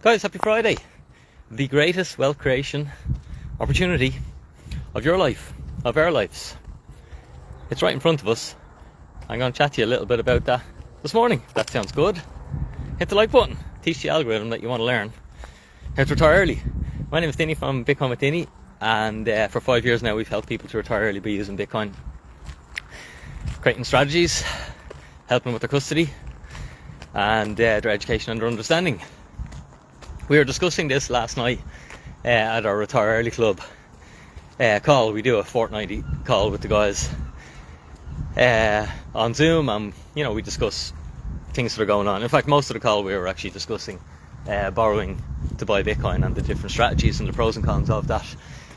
Guys, happy Friday. The greatest wealth creation opportunity of your life, of our lives. It's right in front of us. I'm going to chat to you a little bit about that this morning, if that sounds good. Hit the like button. Teach the algorithm that you want to learn how to retire early. My name is Dinny from Bitcoin With Dinny, and for 5 years now we've helped people to retire early by using Bitcoin. Creating strategies, helping them with their custody, and their education and their understanding. We were discussing this last night at our Retire Early Club call. We do a fortnightly call with the guys on Zoom, and we discuss things that are going on. In fact, most of the call we were actually discussing borrowing to buy Bitcoin and the different strategies and the pros and cons of that.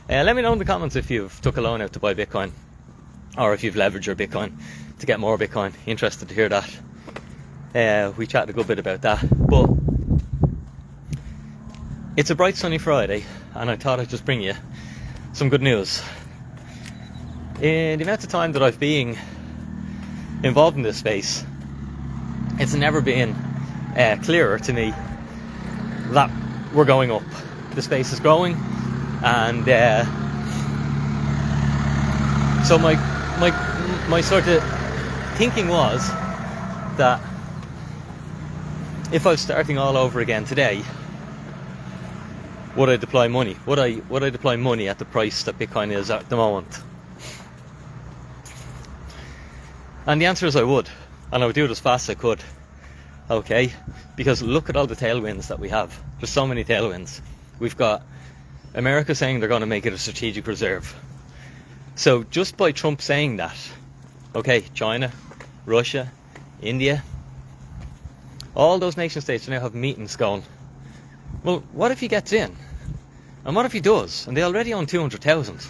Let me know in the comments if you've took a loan out to buy Bitcoin, or if you've leveraged your Bitcoin to get more Bitcoin. Interested to hear that. We chatted a good bit about that, but it's a bright sunny Friday, and I thought I'd just bring you some good news. In the amount of time that I've been involved in this space, it's never been clearer to me that we're going up. The space is growing, and so my sort of thinking was that if I was starting all over again today, would I deploy money? Would I deploy money at the price that Bitcoin is at the moment? And the answer is I would. And I would do it as fast as I could. Okay? Because look at all the tailwinds that we have. There's so many tailwinds. We've got America saying they're going to make it a strategic reserve. So just by Trump saying that, okay, China, Russia, India, all those nation states now have meetings going, well, what if he gets in? And what if he does? And they already own 200,000,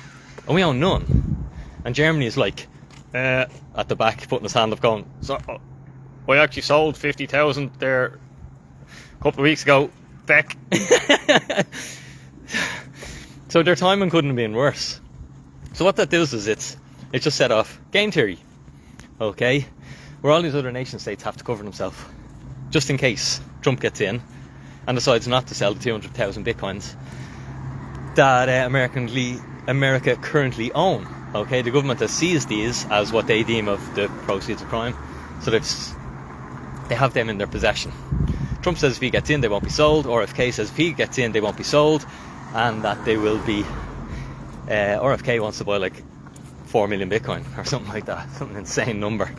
and we own none. And Germany is like, at the back, putting his hand up going, so, I actually sold 50,000 there a couple of weeks ago, Beck. So their timing couldn't have been worse. So what that does is it just set off game theory, okay? Where all these other nation states have to cover themselves, just in case Trump gets in and decides not to sell the 200,000 Bitcoins that America currently own. Okay, the government has seized these as what they deem of the proceeds of crime, so they have them in their possession. Trump says if he gets in, they won't be sold, or RFK says if he gets in, they won't be sold, and that they will be. RFK wants to buy like 4 million Bitcoin or something like that, some insane number.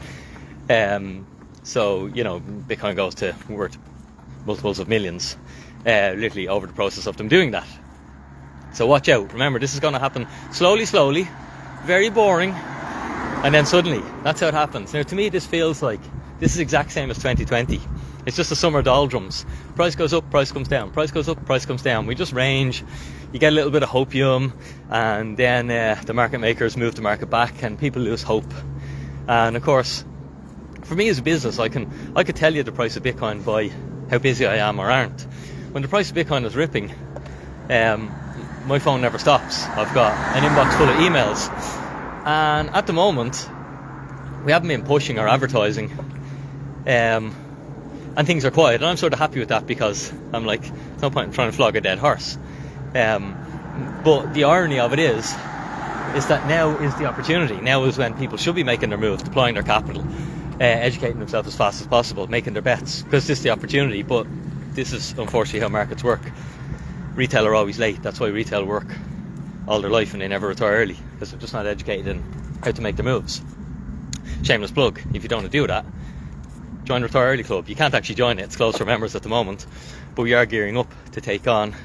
So Bitcoin goes to worth multiples of millions, literally over the process of them doing that. So watch out. Remember, this is going to happen slowly, very boring, and then suddenly, that's how it happens. Now, to me, this feels like this is exact same as 2020. It's just the summer doldrums. Price goes up, price comes down. Price goes up, price comes down. We just range. You get a little bit of hopium, and then the market makers move the market back, and people lose hope. And of course, for me as a business, I could tell you the price of Bitcoin by how busy I am or aren't. When the price of Bitcoin is ripping, my phone never stops. I've got an inbox full of emails, and at the moment we haven't been pushing or advertising, and things are quiet, and I'm sort of happy with that, because I'm like, there's no point in trying to flog a dead horse. But the irony of it is that now is the opportunity. Now is when people should be making their moves, deploying their capital, educating themselves as fast as possible, making their bets, because this is the opportunity. But this is unfortunately how markets work. Retail are always late. That's why retail work all their life and they never retire early, because they're just not educated in how to make their moves. Shameless plug, if you don't want to do that, join Retire Early Club. You can't actually join it, it's closed for members at the moment, but we are gearing up to take on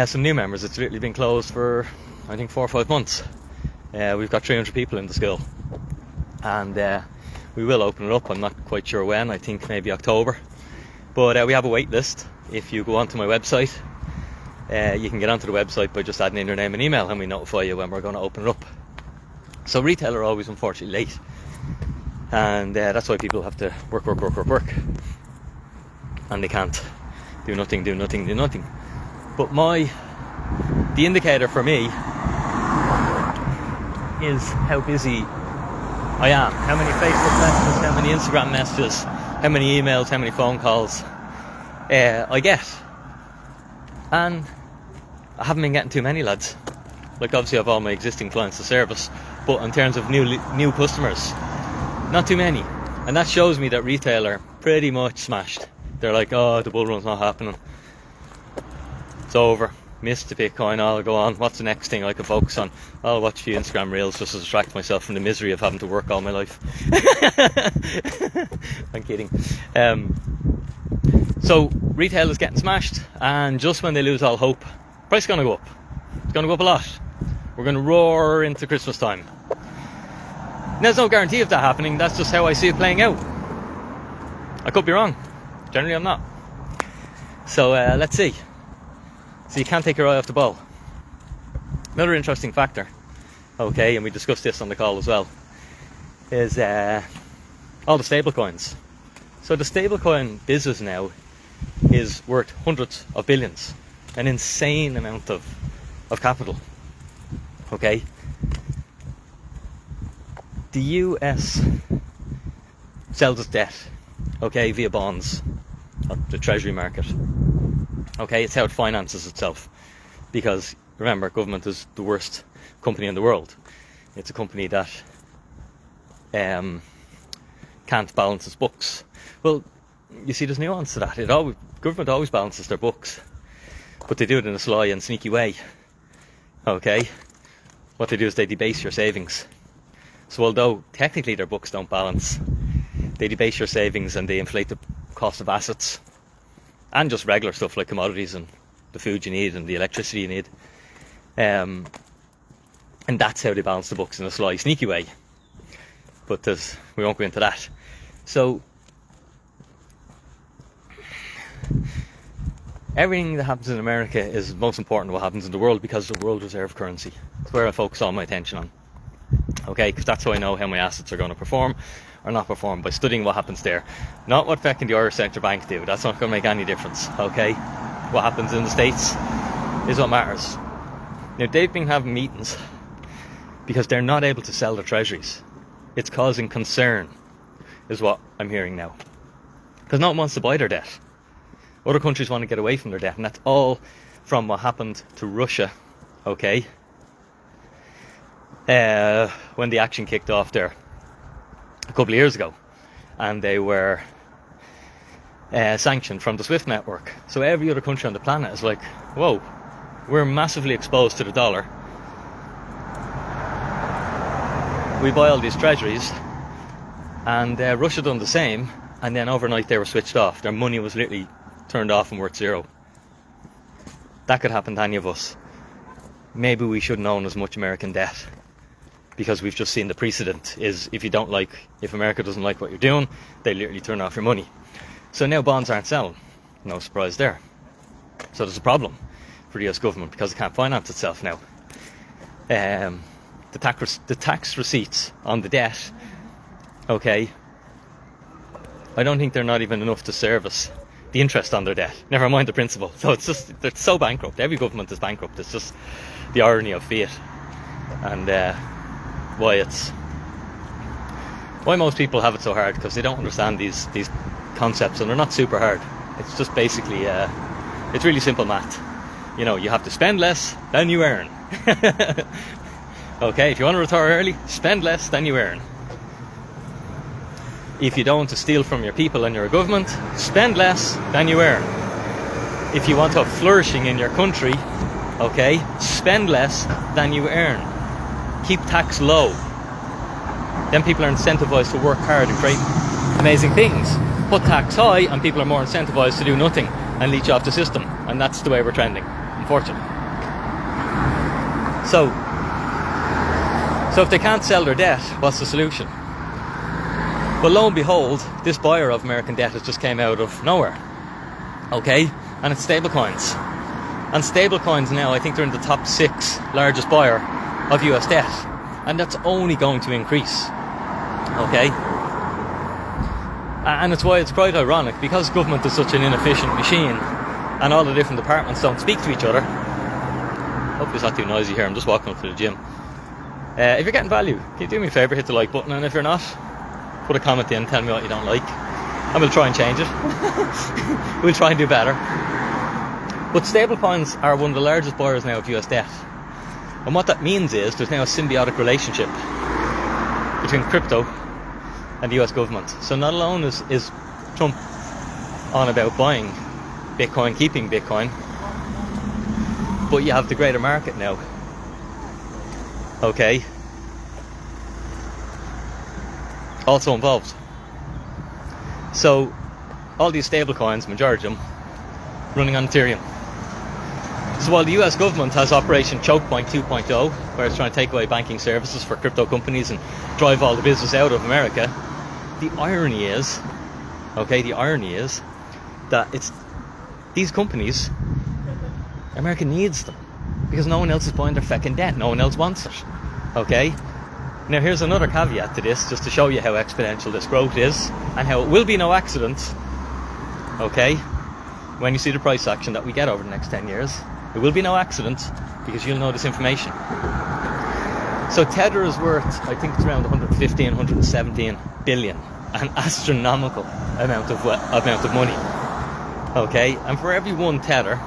some new members. It's literally been closed for I think 4 or 5 months. We've got 300 people in the school, and we will open it up. I'm not quite sure when. I think maybe October, but we have a wait list. If you go onto my website, you can get onto the website by just adding in your name and email, and we notify you when we're going to open it up. So retail are always unfortunately late, and that's why people have to work, and they can't do nothing. But the indicator for me is how busy I am, how many Facebook messages, how many Instagram messages, how many emails, how many phone calls I get. And I haven't been getting too many, lads. Like, obviously I have all my existing clients to service, but in terms of new customers, not too many. And that shows me that retail are pretty much smashed. They're like, oh, the bull run's not happening. It's over. Missed the Bitcoin, I'll go on. What's the next thing I can focus on? I'll watch a few Instagram reels just to distract myself from the misery of having to work all my life. I'm kidding. So retail is getting smashed, and just when they lose all hope, price is going to go up. It's going to go up a lot. We're going to roar into Christmas time. There's no guarantee of that happening. That's just how I see it playing out. I could be wrong. Generally I'm not. So let's see. So you can't take your eye off the ball. Another interesting factor, okay, and we discussed this on the call as well, is all the stable coins. So the stablecoin business now is worth hundreds of billions, an insane amount of capital. Okay, the US sells its debt, okay, via bonds, the treasury market. Okay, it's how it finances itself, because remember, government is the worst company in the world. It's a company that can't balance its books. Well, you see, there's nuance to that. Government always balances their books, but they do it in a sly and sneaky way. Okay, what they do is they debase your savings. So although technically their books don't balance, they debase your savings and they inflate the cost of assets, and just regular stuff like commodities and the food you need and the electricity you need. And that's how they balance the books in a sly, sneaky way. But we won't go into that. So everything that happens in America is most important to what happens in the world, because the world reserve currency. It's where I focus all my attention on. Okay, because that's how I know how my assets are going to perform or not perform, by studying what happens there. Not what fucking the Irish Central Bank do. That's not going to make any difference. Okay, what happens in the States is what matters. Now, they've been having meetings because they're not able to sell their treasuries. It's causing concern, is what I'm hearing now, because no one wants to buy their debt. Other countries want to get away from their debt, and that's all from what happened to Russia, okay, when the action kicked off there a couple of years ago, and they were sanctioned from the SWIFT network. So every other country on the planet is like, whoa, we're massively exposed to the dollar. We buy all these treasuries, and Russia done the same, and then overnight they were switched off. Their money was literally turned off and worth zero. That could happen to any of us. Maybe we shouldn't own as much American debt, because we've just seen the precedent is if America doesn't like what you're doing, they literally turn off your money. So now bonds aren't selling. No surprise there. So there's a problem for the US government, because it can't finance itself now. The tax receipts on the debt, okay, I don't think they're not even enough to service the interest on their debt, never mind the principal. So it's just, they're so bankrupt. Every government is bankrupt. It's just the irony of fiat, and why most people have it so hard, because they don't understand these concepts, and they're not super hard. It's just basically it's really simple math. You know, you have to spend less than you earn. Okay, if you want to retire early, spend less than you earn. If you don't want to steal from your people and your government, spend less than you earn. If you want to have flourishing in your country, okay, spend less than you earn. Keep tax low. Then people are incentivized to work hard and create amazing things. Put tax high and people are more incentivized to do nothing and leech off the system. And that's the way we're trending, unfortunately. So if they can't sell their debt, what's the solution? Well, lo and behold, this buyer of American debt has just came out of nowhere. Okay? And it's stablecoins. And stablecoins now, I think they're in the top 6 largest buyer of US debt. And that's only going to increase. Okay? And it's why it's quite ironic, because government is such an inefficient machine and all the different departments don't speak to each other. Hopefully it's not too noisy here, I'm just walking up to the gym. If you're getting value, can you do me a favour, hit the like button, and if you're not, put a comment in, tell me what you don't like, and we'll try and change it. We'll try and do better. But stablecoins are one of the largest buyers now of US debt. And what that means is there's now a symbiotic relationship between crypto and the US government. So not alone is Trump on about buying Bitcoin, keeping Bitcoin, but you have the greater market now. Okay. Also involved. So all these stablecoins, majority of them, running on Ethereum. So while the US government has Operation Choke Point 2.0, where it's trying to take away banking services for crypto companies and drive all the business out of America, the irony is that it's these companies, America needs them because no one else is buying their feckin' debt. No one else wants it. Okay? Now here's another caveat to this, just to show you how exponential this growth is and how it will be no accident, okay, when you see the price action that we get over the next 10 years. It will be no accident because you'll know this information. So Tether is worth, I think it's around 115, 117 billion, an astronomical amount of money. Okay, and for every one Tether,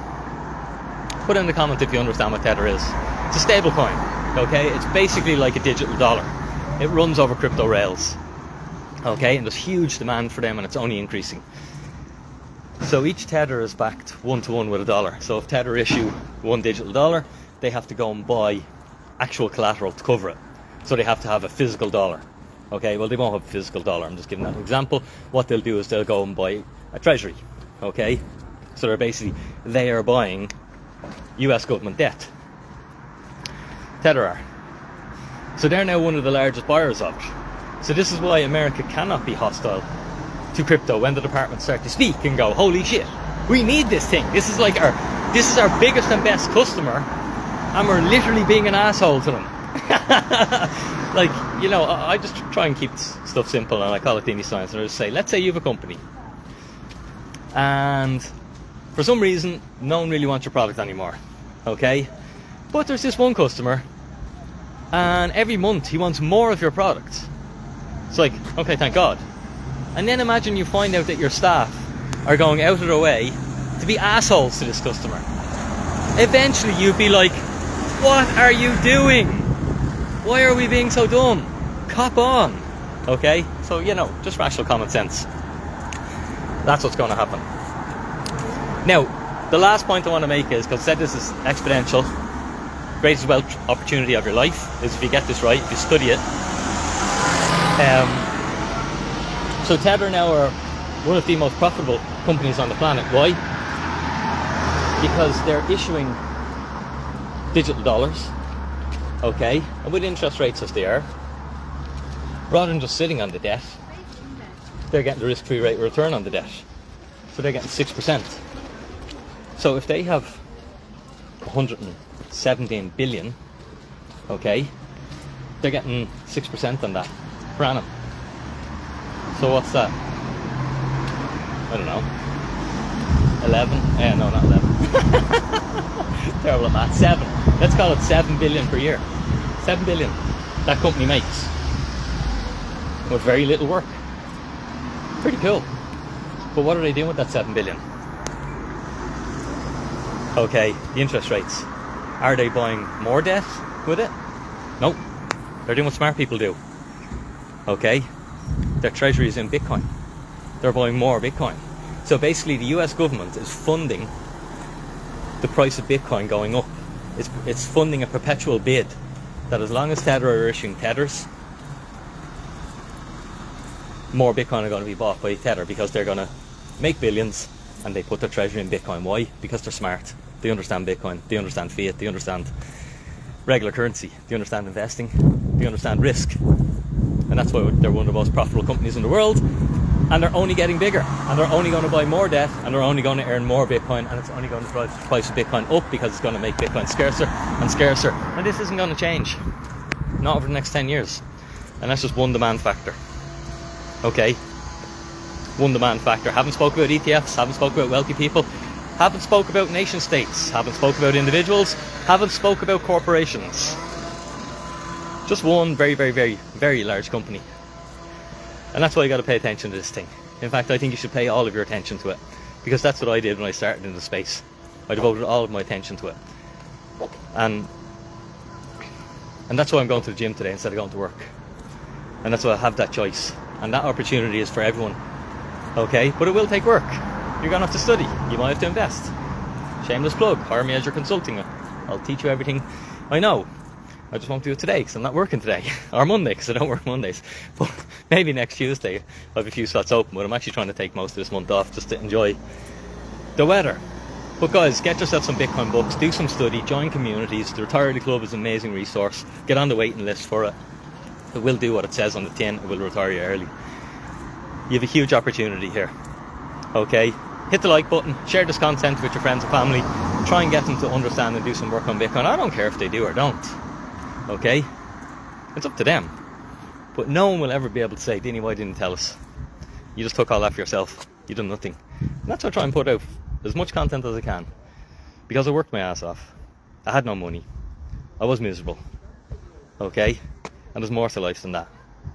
put in the comment if you understand what Tether is. It's a stable coin. Okay, it's basically like a digital dollar. It runs over crypto rails. Okay, and there's huge demand for them, and it's only increasing. So each Tether is backed 1-to-1 with a dollar. So if Tether issue one digital dollar, they have to go and buy actual collateral to cover it. So they have to have a physical dollar. Okay, well they won't have a physical dollar. I'm just giving that an example. What they'll do is they'll go and buy a treasury. Okay, so they are buying US government debt. Tether are. So they're now one of the largest buyers of it. So this is why America cannot be hostile to crypto when the departments start to speak and go, holy shit, we need this thing. This is our biggest and best customer, and we're literally being an asshole to them. Like, you know, I just try and keep stuff simple, and I call it Dinny science. And I just say, let's say you have a company, and for some reason, no one really wants your product anymore. Okay? But there's this one customer, and every month he wants more of your product. It's like, okay, thank God. And then imagine you find out that your staff are going out of their way to be assholes to this customer. Eventually you'd be like, what are you doing? Why are we being so dumb? Cop on. Okay? So, you know, just rational common sense. That's what's going to happen. Now, the last point I want to make is, because I said this is exponential, greatest wealth opportunity of your life is if you get this right, if you study it. So Tether now are one of the most profitable companies on the planet. Why? Because they're issuing digital dollars, okay, and with interest rates as they are, rather than just sitting on the debt, they're getting the risk-free rate of return on the debt. So they're getting 6%. So if they have 117 billion, okay, they're getting 6% on that per annum. So what's that? I don't know. 11? No, not 11. Terrible at math. 7. Let's call it 7 billion per year. 7 billion that company makes with very little work. Pretty cool. But what are they doing with that 7 billion? Okay, the interest rates. Are they buying more debt with it? Nope. They're doing what smart people do. Okay? Their treasury is in Bitcoin. They're buying more Bitcoin. So basically the US government is funding the price of Bitcoin going up. It's funding a perpetual bid that as long as Tether are issuing Tethers, more Bitcoin are going to be bought by Tether because they're going to make billions and they put their treasury in Bitcoin. Why? Because they're smart. They understand Bitcoin. They understand fiat. They understand regular currency. They understand investing. They understand risk. And that's why they're one of the most profitable companies in the world, and they're only getting bigger, and they're only going to buy more debt, and they're only going to earn more Bitcoin, and it's only going to drive the price of Bitcoin up because it's going to make Bitcoin scarcer and scarcer. And this isn't going to change, not over the next 10 years. And that's just one demand factor. Okay, one demand factor. Haven't spoke about ETFs, haven't spoke about wealthy people, haven't spoke about nation states, haven't spoke about individuals, haven't spoke about corporations. Just one very, very, very, very large company. And that's why you got to pay attention to this thing. In fact, I think you should pay all of your attention to it, because that's what I did when I started in the space. I devoted all of my attention to it. And that's why I'm going to the gym today instead of going to work. And that's why I have that choice. And that opportunity is for everyone. Okay? But it will take work. You're going to have to study. You might have to invest. Shameless plug. Hire me as your consulting. I'll teach you everything I know. I just won't do it today because I'm not working today. Or Monday because I don't work Mondays. But maybe next Tuesday I have a few slots open. But I'm actually trying to take most of this month off just to enjoy the weather. But guys, get yourself some Bitcoin books, do some study, join communities. The Retiree Club is an amazing resource. Get on the waiting list for it. It will do what it says on the tin. It will retire you early. You have a huge opportunity here. Okay? Hit the like button, share this content with your friends and family. Try and get them to understand and do some work on Bitcoin. I don't care if they do or don't. Okay? It's up to them. But no one will ever be able to say, Dinny, why didn't you tell us? You just took all that for yourself. You done nothing. And that's why I try and put out as much content as I can, because I worked my ass off. I had no money. I was miserable. Okay? And there's more to life than that.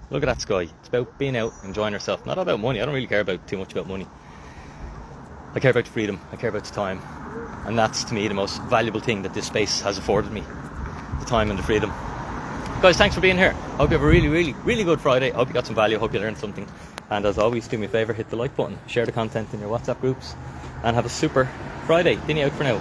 Look at that sky. It's about being out, enjoying yourself. Not about money. I don't really care about too much about money. I care about the freedom. I care about the time. And that's, to me, the most valuable thing that this space has afforded me. The time and the freedom. Guys, thanks for being here. I hope you have a really, really, really good Friday. I hope you got some value. I hope you learned something. And as always, do me a favour, hit the like button. Share the content in your WhatsApp groups. And have a super Friday. Dinny out for now.